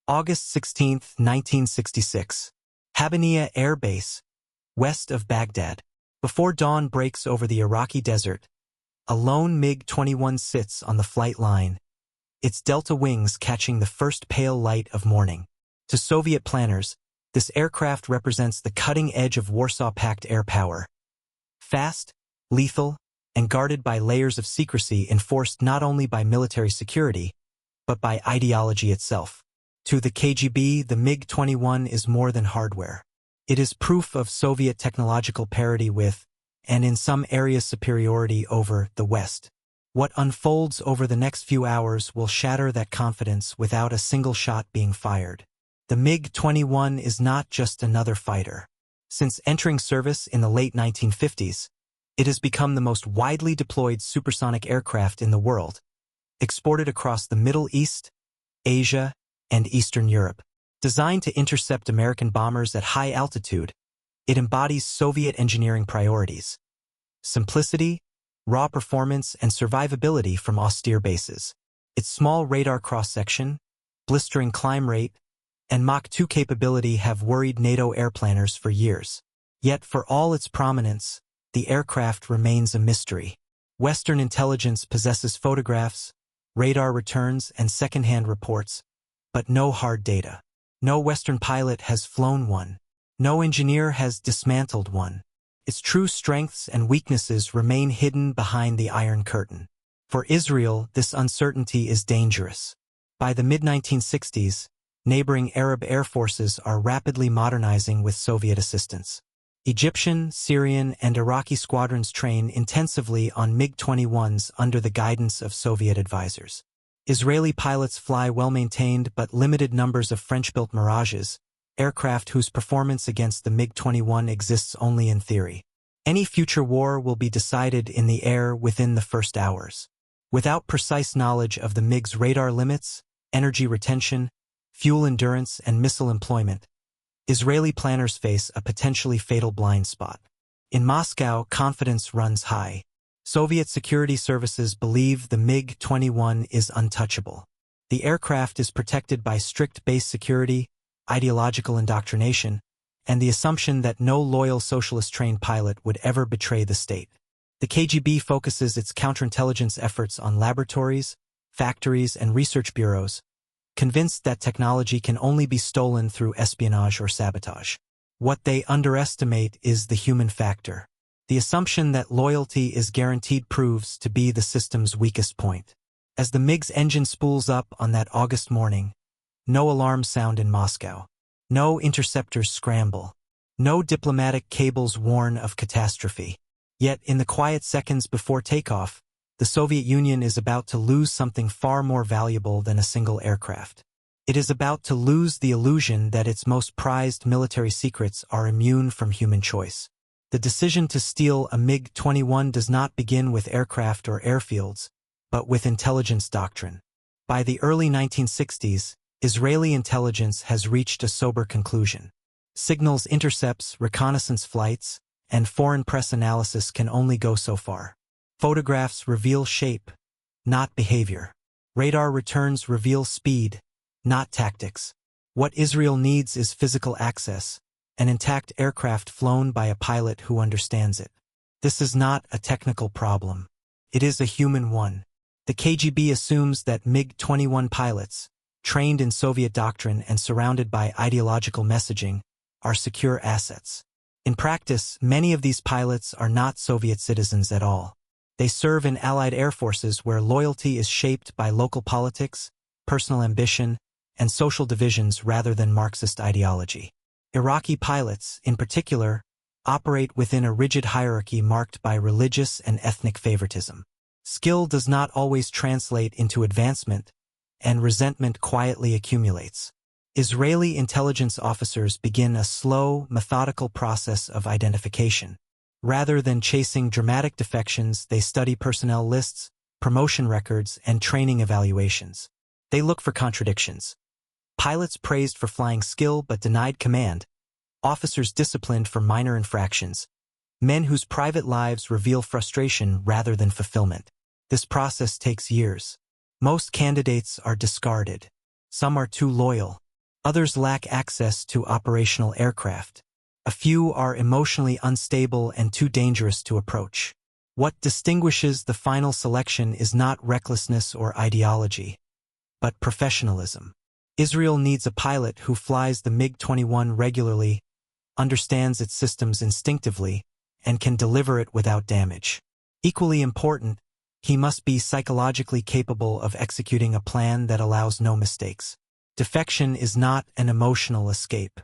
August 16, 1966. Habaniya Air Base, west of Baghdad. Before dawn breaks over the Iraqi desert, a lone MiG-21 sits on the flight line, its delta wings catching the first pale light of morning. To Soviet planners, this aircraft represents the cutting edge of Warsaw Pact air power. Fast, lethal, and guarded by layers of secrecy enforced not only by military security, but by ideology itself. To the KGB, the MiG-21 is more than hardware. It is proof of Soviet technological parity with, and in some areas superiority over, the West. What unfolds over the next few hours will shatter that confidence without a single shot being fired. The MiG-21 is not just another fighter. Since entering service in the late 1950s, it has become the most widely deployed supersonic aircraft in the world, exported across the Middle East, Asia, and Eastern Europe. Designed to intercept American bombers at high altitude, it embodies Soviet engineering priorities: simplicity, raw performance, and survivability from austere bases. Its small radar cross-section, blistering climb rate, and Mach 2 capability have worried NATO airplanners for years. Yet for all its prominence, the aircraft remains a mystery. Western intelligence possesses photographs, radar returns, and second-hand reports, but no hard data. No Western pilot has flown one. No engineer has dismantled one. Its true strengths and weaknesses remain hidden behind the Iron Curtain. For Israel, this uncertainty is dangerous. By the mid-1960s, neighboring Arab air forces are rapidly modernizing with Soviet assistance. Egyptian, Syrian, and Iraqi squadrons train intensively on MiG-21s under the guidance of Soviet advisors. Israeli pilots fly well-maintained but limited numbers of French-built Mirages, aircraft whose performance against the MiG-21 exists only in theory. Any future war will be decided in the air within the first hours. Without precise knowledge of the MiG's radar limits, energy retention, fuel endurance, and missile employment, Israeli planners face a potentially fatal blind spot. In Moscow, confidence runs high. Soviet security services believe the MiG-21 is untouchable. The aircraft is protected by strict base security, ideological indoctrination, and the assumption that no loyal socialist-trained pilot would ever betray the state. The KGB focuses its counterintelligence efforts on laboratories, factories, and research bureaus, convinced that technology can only be stolen through espionage or sabotage. What they underestimate is the human factor. The assumption that loyalty is guaranteed proves to be the system's weakest point. As the MiG's engine spools up on that August morning, no alarms sound in Moscow. No interceptors scramble. No diplomatic cables warn of catastrophe. Yet, in the quiet seconds before takeoff, the Soviet Union is about to lose something far more valuable than a single aircraft. It is about to lose the illusion that its most prized military secrets are immune from human choice. The decision to steal a MiG-21 does not begin with aircraft or airfields, but with intelligence doctrine. By the early 1960s, Israeli intelligence has reached a sober conclusion. Signals, intercepts, reconnaissance flights, and foreign press analysis can only go so far. Photographs reveal shape, not behavior. Radar returns reveal speed, not tactics. What Israel needs is physical access, an intact aircraft flown by a pilot who understands it. This is not a technical problem. It is a human one. The KGB assumes that MiG-21 pilots, trained in Soviet doctrine and surrounded by ideological messaging, are secure assets. In practice, many of these pilots are not Soviet citizens at all. They serve in Allied air forces where loyalty is shaped by local politics, personal ambition, and social divisions rather than Marxist ideology. Iraqi pilots, in particular, operate within a rigid hierarchy marked by religious and ethnic favoritism. Skill does not always translate into advancement, and resentment quietly accumulates. Israeli intelligence officers begin a slow, methodical process of identification. Rather than chasing dramatic defections, they study personnel lists, promotion records, and training evaluations. They look for contradictions. Pilots praised for flying skill but denied command, officers disciplined for minor infractions, men whose private lives reveal frustration rather than fulfillment. This process takes years. Most candidates are discarded. Some are too loyal, Others lack access to operational aircraft. A few are emotionally unstable and too dangerous to approach. What distinguishes the final selection is not recklessness or ideology, but professionalism. Israel needs a pilot who flies the MiG-21 regularly, understands its systems instinctively, and can deliver it without damage. Equally important, he must be psychologically capable of executing a plan that allows no mistakes. Defection is not an emotional escape.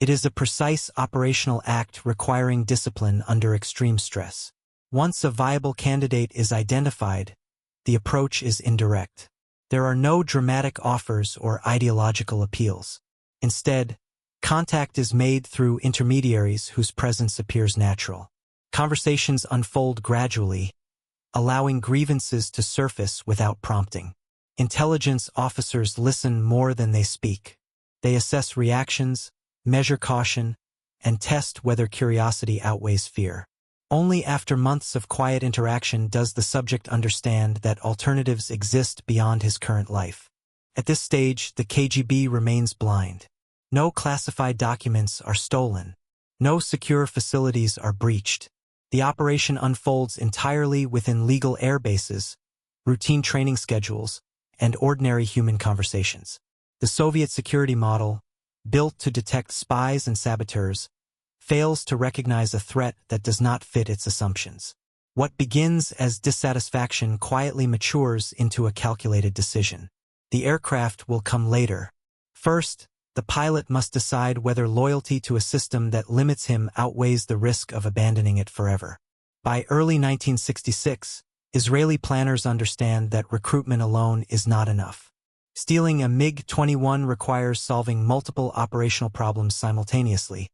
It is a precise operational act requiring discipline under extreme stress. Once a viable candidate is identified, the approach is indirect. There are no dramatic offers or ideological appeals. Instead, contact is made through intermediaries whose presence appears natural. Conversations unfold gradually, allowing grievances to surface without prompting. Intelligence officers listen more than they speak. They assess reactions, measure caution, and test whether curiosity outweighs fear. Only after months of quiet interaction does the subject understand that alternatives exist beyond his current life. At this stage, the KGB remains blind. No classified documents are stolen. No secure facilities are breached. The operation unfolds entirely within legal air bases, routine training schedules, and ordinary human conversations. The Soviet security model, built to detect spies and saboteurs, fails to recognize a threat that does not fit its assumptions. What begins as dissatisfaction quietly matures into a calculated decision. The aircraft will come later. First, the pilot must decide whether loyalty to a system that limits him outweighs the risk of abandoning it forever. By early 1966, Israeli planners understand that recruitment alone is not enough. Stealing a MiG-21 requires solving multiple operational problems simultaneously,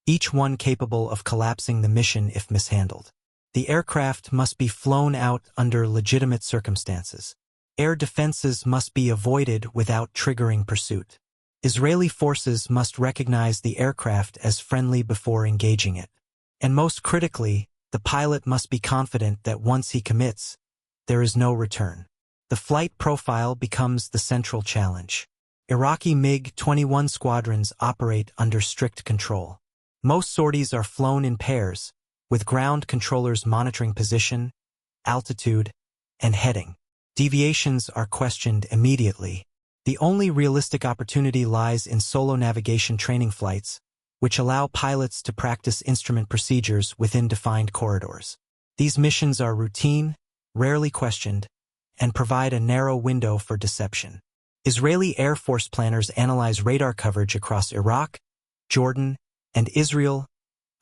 each one capable of collapsing the mission if mishandled. The aircraft must be flown out under legitimate circumstances. Air defenses must be avoided without triggering pursuit. Israeli forces must recognize the aircraft as friendly before engaging it. And most critically, the pilot must be confident that once he commits, there is no return. The flight profile becomes the central challenge. Iraqi MiG-21 squadrons operate under strict control. Most sorties are flown in pairs, with ground controllers monitoring position, altitude, and heading. Deviations are questioned immediately. The only realistic opportunity lies in solo navigation training flights, which allow pilots to practice instrument procedures within defined corridors. These missions are routine, rarely questioned, and provide a narrow window for deception. Israeli Air Force planners analyze radar coverage across Iraq, Jordan, and Israel,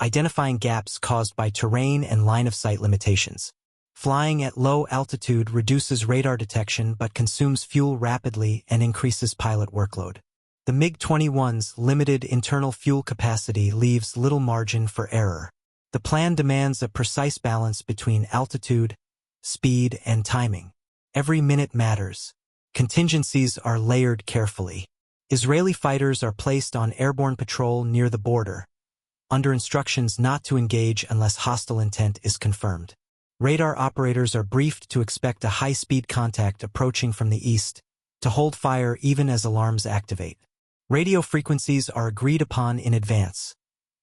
identifying gaps caused by terrain and line-of-sight limitations. Flying at low altitude reduces radar detection but consumes fuel rapidly and increases pilot workload. The MiG-21's limited internal fuel capacity leaves little margin for error. The plan demands a precise balance between altitude, speed, and timing. Every minute matters. Contingencies are layered carefully. Israeli fighters are placed on airborne patrol near the border, under instructions not to engage unless hostile intent is confirmed. Radar operators are briefed to expect a high-speed contact approaching from the east, to hold fire even as alarms activate. Radio frequencies are agreed upon in advance,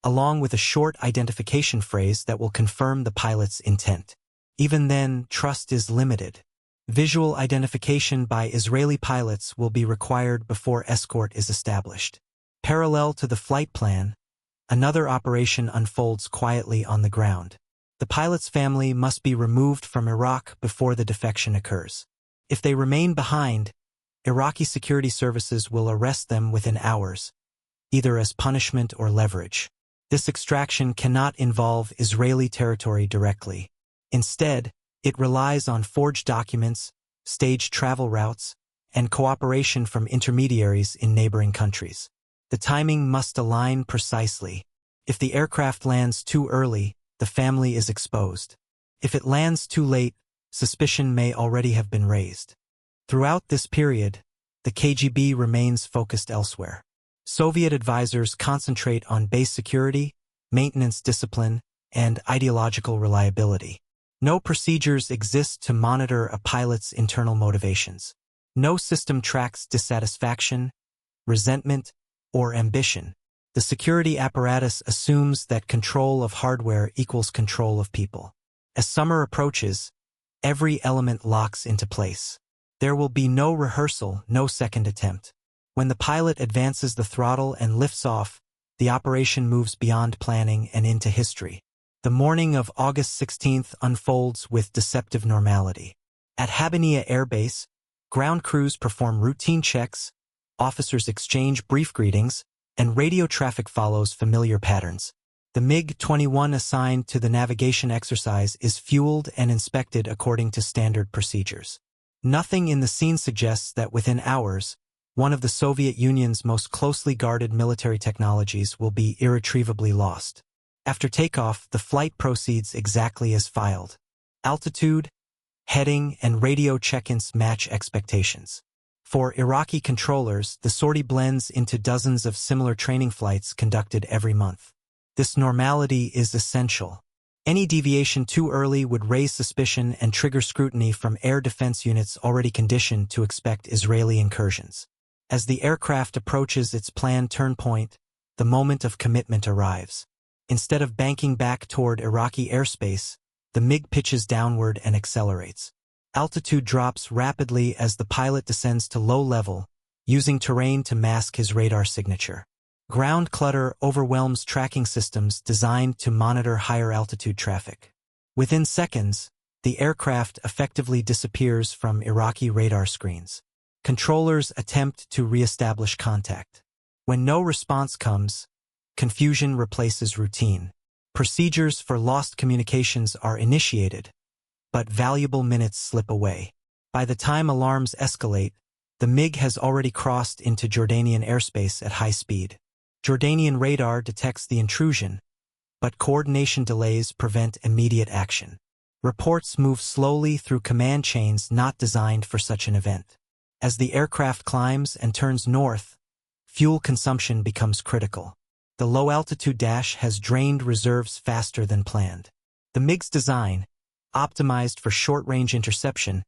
along with a short identification phrase that will confirm the pilot's intent. Even then, trust is limited. Visual identification by Israeli pilots will be required before escort is established. Parallel to the flight plan, another operation unfolds quietly on the ground. The pilot's family must be removed from Iraq before the defection occurs. If they remain behind, Iraqi security services will arrest them within hours, either as punishment or leverage. This extraction cannot involve Israeli territory directly. Instead, it relies on forged documents, staged travel routes, and cooperation from intermediaries in neighboring countries. The timing must align precisely. If the aircraft lands too early, the family is exposed. If it lands too late, suspicion may already have been raised. Throughout this period, the KGB remains focused elsewhere. Soviet advisors concentrate on base security, maintenance discipline, and ideological reliability. No procedures exist to monitor a pilot's internal motivations. No system tracks dissatisfaction, resentment, or ambition. The security apparatus assumes that control of hardware equals control of people. As summer approaches, every element locks into place. There will be no rehearsal, no second attempt. When the pilot advances the throttle and lifts off, the operation moves beyond planning and into history. The morning of August 16th unfolds with deceptive normality. At Habaniya Air Base, ground crews perform routine checks, officers exchange brief greetings, and radio traffic follows familiar patterns. The MiG-21 assigned to the navigation exercise is fueled and inspected according to standard procedures. Nothing in the scene suggests that within hours, one of the Soviet Union's most closely guarded military technologies will be irretrievably lost. After takeoff, the flight proceeds exactly as filed. Altitude, heading, and radio check-ins match expectations. For Iraqi controllers, the sortie blends into dozens of similar training flights conducted every month. This normality is essential. Any deviation too early would raise suspicion and trigger scrutiny from air defense units already conditioned to expect Israeli incursions. As the aircraft approaches its planned turn point, the moment of commitment arrives. Instead of banking back toward Iraqi airspace, the MiG pitches downward and accelerates. Altitude drops rapidly as the pilot descends to low level, using terrain to mask his radar signature. Ground clutter overwhelms tracking systems designed to monitor higher altitude traffic. Within seconds, the aircraft effectively disappears from Iraqi radar screens. Controllers attempt to re-establish contact. When no response comes, confusion replaces routine. Procedures for lost communications are initiated, but valuable minutes slip away. By the time alarms escalate, the MiG has already crossed into Jordanian airspace at high speed. Jordanian radar detects the intrusion, but coordination delays prevent immediate action. Reports move slowly through command chains not designed for such an event. As the aircraft climbs and turns north, fuel consumption becomes critical. The low-altitude dash has drained reserves faster than planned. The MiG's design, optimized for short-range interception,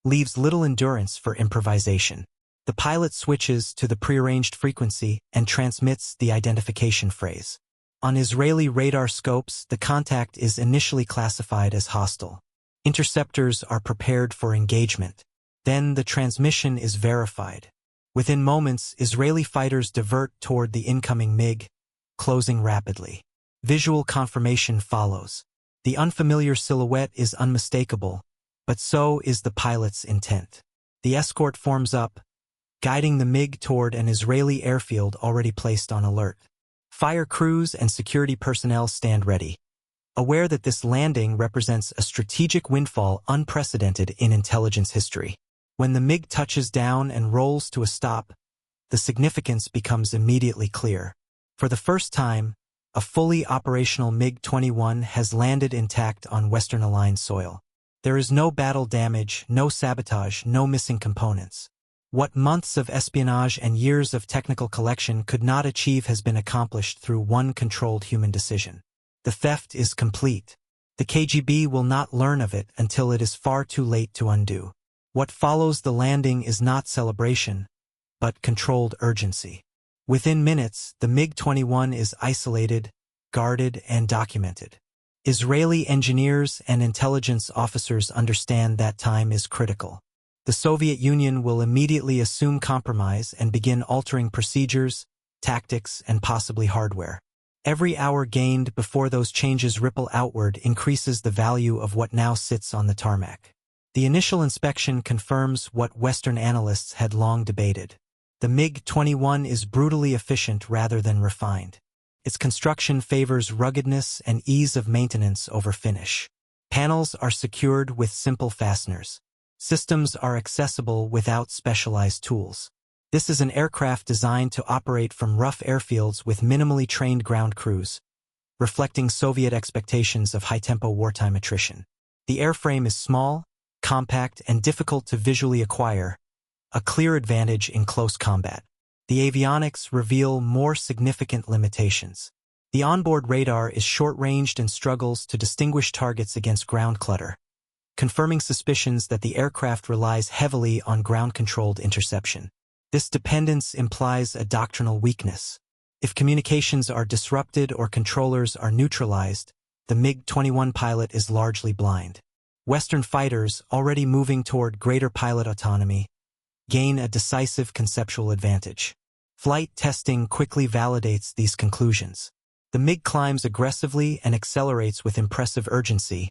leaves little endurance for improvisation. The pilot switches to the prearranged frequency and transmits the identification phrase. On Israeli radar scopes, the contact is initially classified as hostile. Interceptors are prepared for engagement. Then the transmission is verified. Within moments, Israeli fighters divert toward the incoming MiG, closing rapidly. Visual confirmation follows. The unfamiliar silhouette is unmistakable, but so is the pilot's intent. The escort forms up, guiding the MiG toward an Israeli airfield already placed on alert. Fire crews and security personnel stand ready, aware that this landing represents a strategic windfall unprecedented in intelligence history. When the MiG touches down and rolls to a stop, the significance becomes immediately clear. For the first time, a fully operational MiG-21 has landed intact on Western-aligned soil. There is no battle damage, no sabotage, no missing components. What months of espionage and years of technical collection could not achieve has been accomplished through one controlled human decision. The theft is complete. The KGB will not learn of it until it is far too late to undo. What follows the landing is not celebration, but controlled urgency. Within minutes, the MiG-21 is isolated, guarded, and documented. Israeli engineers and intelligence officers understand that time is critical. The Soviet Union will immediately assume compromise and begin altering procedures, tactics, and possibly hardware. Every hour gained before those changes ripple outward increases the value of what now sits on the tarmac. The initial inspection confirms what Western analysts had long debated. The MiG-21 is brutally efficient rather than refined. Its construction favors ruggedness and ease of maintenance over finish. Panels are secured with simple fasteners. Systems are accessible without specialized tools. This is an aircraft designed to operate from rough airfields with minimally trained ground crews, reflecting Soviet expectations of high-tempo wartime attrition. The airframe is small, compact, and difficult to visually acquire, a clear advantage in close combat. The avionics reveal more significant limitations. The onboard radar is short-ranged and struggles to distinguish targets against ground clutter, confirming suspicions that the aircraft relies heavily on ground-controlled interception. This dependence implies a doctrinal weakness. If communications are disrupted or controllers are neutralized, the MiG-21 pilot is largely blind. Western fighters, already moving toward greater pilot autonomy, gain a decisive conceptual advantage. Flight testing quickly validates these conclusions. The MiG climbs aggressively and accelerates with impressive urgency,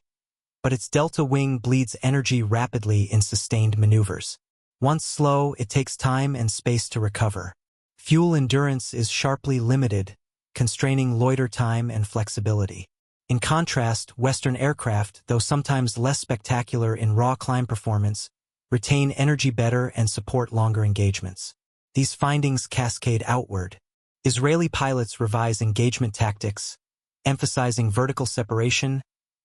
but its delta wing bleeds energy rapidly in sustained maneuvers. Once slow, it takes time and space to recover. Fuel endurance is sharply limited, constraining loiter time and flexibility. In contrast, Western aircraft, though sometimes less spectacular in raw climb performance, retain energy better and support longer engagements. These findings cascade outward. Israeli pilots revise engagement tactics, emphasizing vertical separation,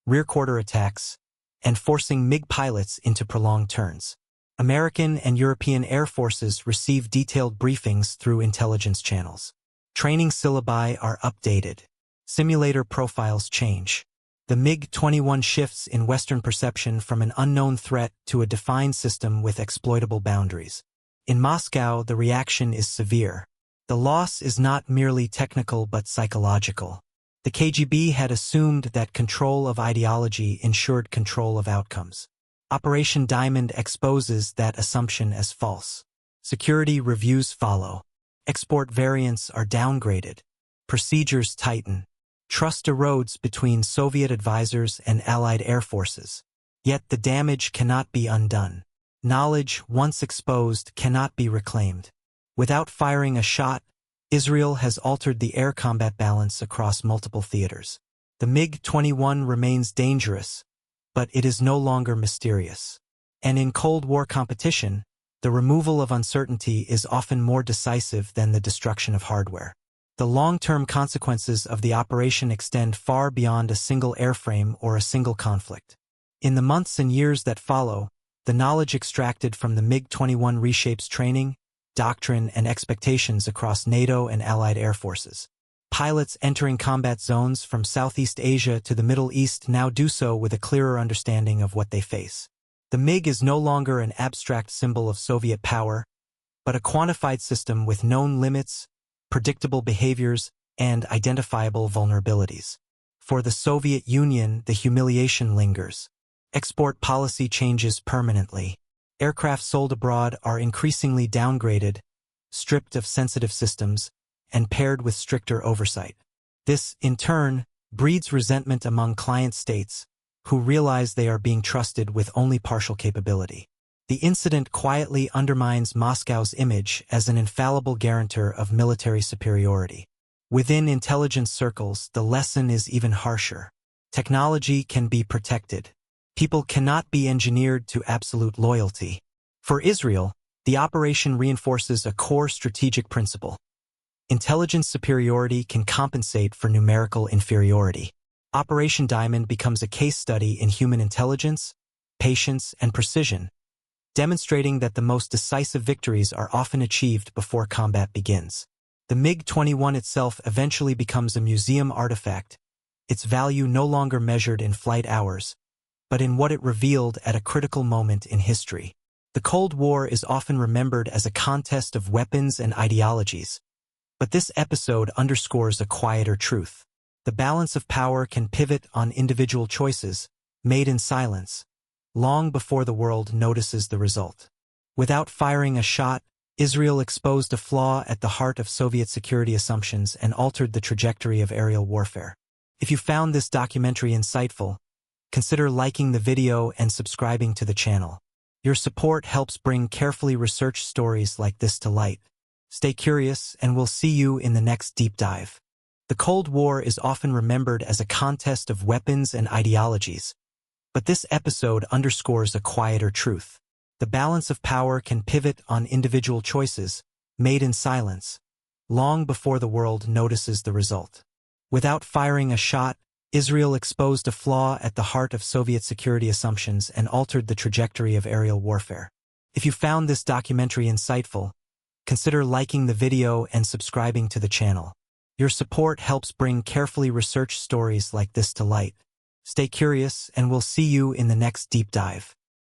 rear-quarter attacks, and forcing MiG pilots into prolonged turns. American and European air forces receive detailed briefings through intelligence channels. Training syllabi are updated. Simulator profiles change. The MiG-21 shifts in Western perception from an unknown threat to a defined system with exploitable boundaries. In Moscow, the reaction is severe. The loss is not merely technical but psychological. The KGB had assumed that control of ideology ensured control of outcomes. Operation Diamond exposes that assumption as false. Security reviews follow. Export variants are downgraded. Procedures tighten. Trust erodes between Soviet advisors and Allied air forces. Yet the damage cannot be undone. Knowledge, once exposed, cannot be reclaimed. Without firing a shot, Israel has altered the air combat balance across multiple theaters. The MiG-21 remains dangerous, but it is no longer mysterious. And in Cold War competition, the removal of uncertainty is often more decisive than the destruction of hardware. The long-term consequences of the operation extend far beyond a single airframe or a single conflict. In the months and years that follow, the knowledge extracted from the MiG-21 reshapes training, doctrine, and expectations across NATO and Allied air forces. Pilots entering combat zones from Southeast Asia to the Middle East now do so with a clearer understanding of what they face. The MiG is no longer an abstract symbol of Soviet power, but a quantified system with known limits, predictable behaviors, and identifiable vulnerabilities. For the Soviet Union, the humiliation lingers. Export policy changes permanently. Aircraft sold abroad are increasingly downgraded, stripped of sensitive systems, and paired with stricter oversight. This, in turn, breeds resentment among client states, who realize they are being trusted with only partial capability. The incident quietly undermines Moscow's image as an infallible guarantor of military superiority. Within intelligence circles, the lesson is even harsher. Technology can be protected. People cannot be engineered to absolute loyalty. For Israel, the operation reinforces a core strategic principle. Intelligence superiority can compensate for numerical inferiority. Operation Diamond becomes a case study in human intelligence, patience, and precision, demonstrating that the most decisive victories are often achieved before combat begins. The MiG-21 itself eventually becomes a museum artifact, its value no longer measured in flight hours, but in what it revealed at a critical moment in history. The Cold War is often remembered as a contest of weapons and ideologies, but this episode underscores a quieter truth. The balance of power can pivot on individual choices, made in silence, long before the world notices the result. Without firing a shot, Israel exposed a flaw at the heart of Soviet security assumptions and altered the trajectory of aerial warfare. If you found this documentary insightful, consider liking the video and subscribing to the channel. Your support helps bring carefully researched stories like this to light. Stay curious, and we'll see you in the next deep dive. The Cold War is often remembered as a contest of weapons and ideologies, but this episode underscores a quieter truth. The balance of power can pivot on individual choices, made in silence, long before the world notices the result. Without firing a shot, Israel exposed a flaw at the heart of Soviet security assumptions and altered the trajectory of aerial warfare. If you found this documentary insightful, consider liking the video and subscribing to the channel. Your support helps bring carefully researched stories like this to light. Stay curious, and we'll see you in the next deep dive.